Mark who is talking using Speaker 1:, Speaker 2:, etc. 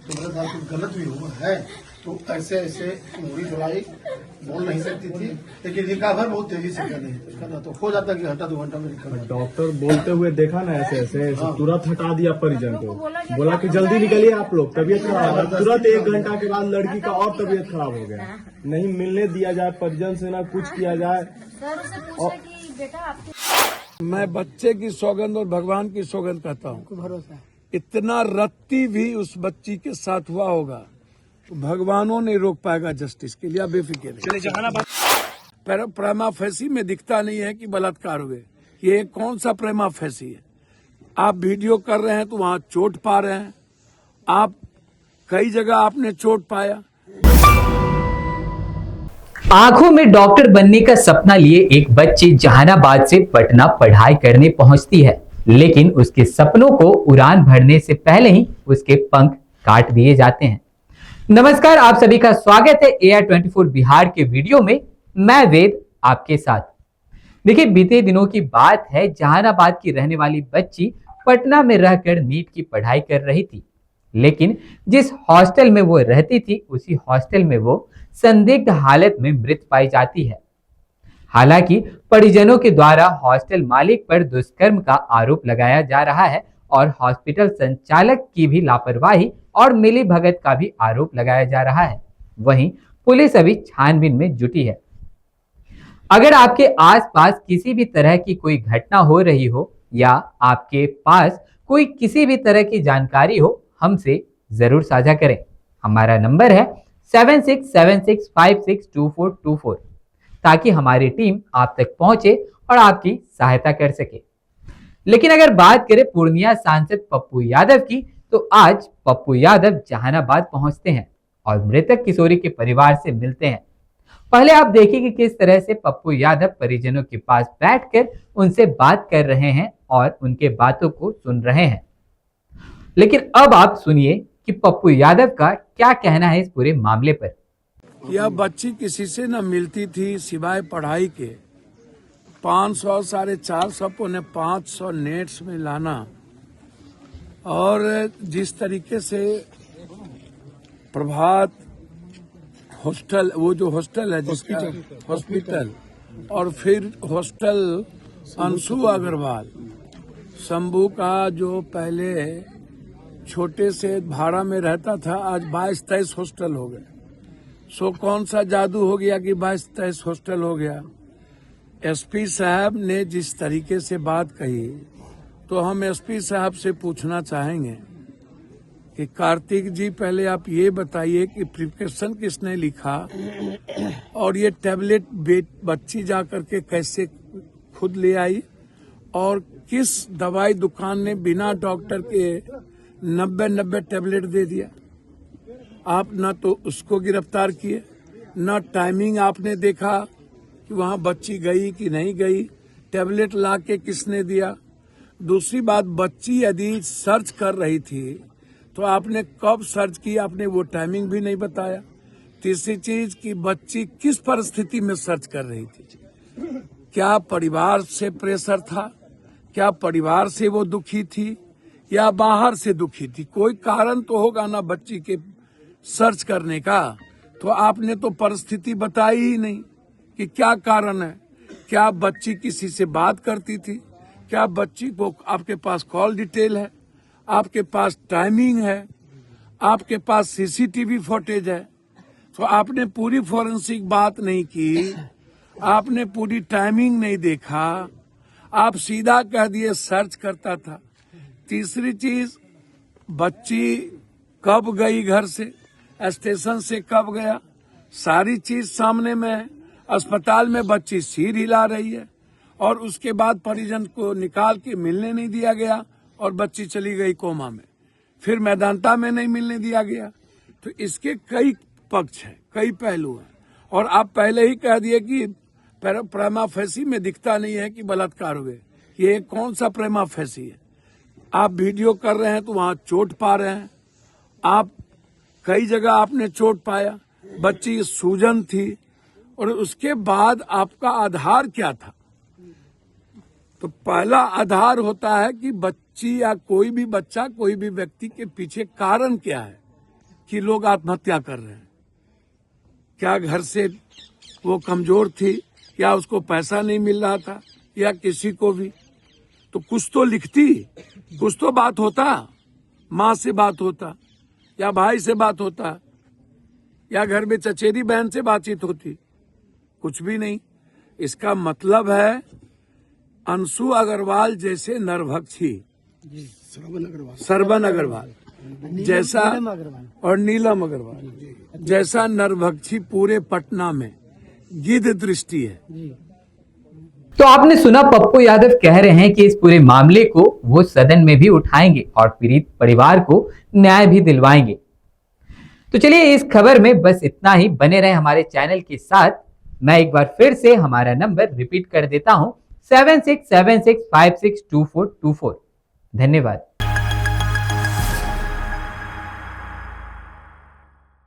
Speaker 1: तो मेरे साथ कुछ गलत भी हुआ है, तो ऐसे ऐसे मुड़ी चलाई बोल नहीं सकती थी, लेकिन रिकवर बहुत तेजी से कर रही थी, तो हो जाता कि घंटा 2 घंटा में रिकवर।
Speaker 2: डॉक्टर बोलते हुए देखा ना ऐसे ऐसे तुरंत हटा दिया परिजन को, बोला कि जल्दी निकलिए आप लोग, तबीयत खराब है। तुरंत 1 घंटा के बाद लड़की का और तबीयत खराब हो गया, नहीं मिलने दिया जाए परिजन से, ना कुछ किया जाए।
Speaker 3: मैं बच्चे की सौगंध और भगवान की सौगंध कहता हूँ,
Speaker 1: भरोसा है।
Speaker 3: इतना रत्ती भी उस बच्ची के साथ हुआ होगा तो भगवानों नहीं रोक पाएगा जस्टिस के लिए। आप बेफिक्र रहिए। जहानाबाद प्रेमा फैसी में दिखता नहीं है कि बलात्कार हुए, ये कौन सा प्रेमा फैसी है? आप वीडियो कर रहे हैं तो वहाँ चोट पा रहे हैं, आप कई जगह आपने चोट पाया।
Speaker 4: आंखों में डॉक्टर बनने का सपना लिए एक बच्ची जहानाबाद से पटना पढ़ाई करने पहुंचती है, लेकिन उसके सपनों को उड़ान भरने से पहले ही उसके पंख काट दिए जाते हैं। नमस्कार, आप सभी का स्वागत है AR24 बिहार के वीडियो में। मैं वेद आपके साथ। देखिए, बीते दिनों की बात है, जहानाबाद की रहने वाली बच्ची पटना में रहकर नीट की पढ़ाई कर रही थी, लेकिन जिस हॉस्टल में वो रहती थी उसी हॉस्टल में वो संदिग्ध हालत में मृत पाई जाती है। हालांकि परिजनों के द्वारा हॉस्टल मालिक पर दुष्कर्म का आरोप लगाया जा रहा है और हॉस्पिटल संचालक की भी लापरवाही और मिलीभगत का भी आरोप लगाया जा रहा है। वहीं पुलिस अभी छानबीन में जुटी है। अगर आपके आसपास किसी भी तरह की कोई घटना हो रही हो या आपके पास कोई किसी भी तरह की जानकारी हो, हमसे जरूर साझा करें। हमारा नंबर है 7676562424, ताकि हमारी टीम आप तक पहुंचे और आपकी सहायता कर सके। लेकिन अगर बात करें पूर्णिया सांसद पप्पू यादव की, तो आज पप्पू यादव जहानाबाद पहुंचते हैं और मृतक किशोरी के परिवार से मिलते हैं। पहले आप देखिए कि किस तरह से पप्पू यादव परिजनों के पास बैठकर उनसे बात कर रहे हैं और उनके बातों को सुन रहे हैं। लेकिन अब आप सुनिए कि पप्पू यादव का क्या कहना है इस पूरे मामले पर।
Speaker 3: यह बच्ची किसी से न मिलती थी सिवाय पढ़ाई के। 500 450 पौने 500 नेट्स में लाना, और जिस तरीके से प्रभात हॉस्टल, वो जो हॉस्टल है जिसका हॉस्पिटल, और फिर हॉस्टल अंशु अग्रवाल, शंभू का जो पहले छोटे से भाड़ा में रहता था, आज 22-23 हॉस्टल हो गए। सो कौन सा जादू हो गया कि 22-23 हॉस्टल हो गया? एसपी साहब ने जिस तरीके से बात कही, तो हम एसपी साहब से पूछना चाहेंगे कि कार्तिक जी, पहले आप ये बताइए कि प्रिस्क्रिप्शन किसने लिखा और ये टैबलेट बच्ची जा करके कैसे खुद ले आई, और किस दवाई दुकान ने बिना डॉक्टर के 90 टैबलेट दे दिया? आप न तो उसको गिरफ्तार किए, न टाइमिंग आपने देखा कि वहां बच्ची गई कि नहीं गई, टैबलेट ला के किसने दिया। दूसरी बात, बच्ची यदि सर्च कर रही थी तो आपने कब सर्च की, आपने वो टाइमिंग भी नहीं बताया। तीसरी चीज कि बच्ची किस परिस्थिति में सर्च कर रही थी, क्या परिवार से प्रेशर था, क्या परिवार से वो दुखी थी या बाहर से दुखी थी? कोई कारण तो होगा ना बच्ची के सर्च करने का, तो आपने तो परिस्थिति बताई ही नहीं कि क्या कारण है। क्या बच्ची किसी से बात करती थी? क्या बच्ची को आपके पास कॉल डिटेल है, आपके पास टाइमिंग है, आपके पास सीसीटीवी फुटेज है? तो आपने पूरी फोरेंसिक बात नहीं की, आपने पूरी टाइमिंग नहीं देखा, आप सीधा कह दिए सर्च करता था। तीसरी चीज, बच्ची कब गई घर से, स्टेशन से कब गया, सारी चीज सामने में है। अस्पताल में बच्ची सिर हिला रही है और उसके बाद परिजन को निकाल के मिलने नहीं दिया गया और बच्ची चली गई कोमा में, फिर मैदानता में नहीं मिलने दिया गया। तो इसके कई पक्ष हैं, कई पहलू हैं, और आप पहले ही कह दिए कि प्रेमा फैसी में दिखता नहीं है कि बलात्कार हुए। ये कौन सा प्रेमा फैसी है? आप वीडियो कर रहे हैं तो वहां चोट पा रहे हैं, आप कई जगह आपने चोट पाया, बच्ची सूजन थी, और उसके बाद आपका आधार क्या था? तो पहला आधार होता है कि बच्ची या कोई भी बच्चा, कोई भी व्यक्ति के पीछे कारण क्या है, कि लोग आत्महत्या कर रहे हैं। क्या घर से वो कमजोर थी, या उसको पैसा नहीं मिल रहा था, या किसी को भी, तो कुछ तो लिखती, कुछ तो बात होता, माँ से बात होता, या भाई से बात होता, या घर में चचेरी बहन से बातचीत होती, कुछ भी नहीं। इसका मतलब है अंशु अग्रवाल जैसे नरभक्षी, श्रवण अग्रवाल जैसा और नीलम अग्रवाल जैसा नरभक्षी पूरे पटना में गिद्ध दृष्टि है।
Speaker 4: तो आपने सुना, पप्पू यादव कह रहे हैं कि इस पूरे मामले को वो सदन में भी उठाएंगे और पीड़ित परिवार को न्याय भी दिलवाएंगे। तो चलिए, इस खबर में बस इतना ही। बने रहे हमारे चैनल के साथ। मैं एक बार फिर से हमारा नंबर रिपीट कर देता हूं, 7676562424। धन्यवाद।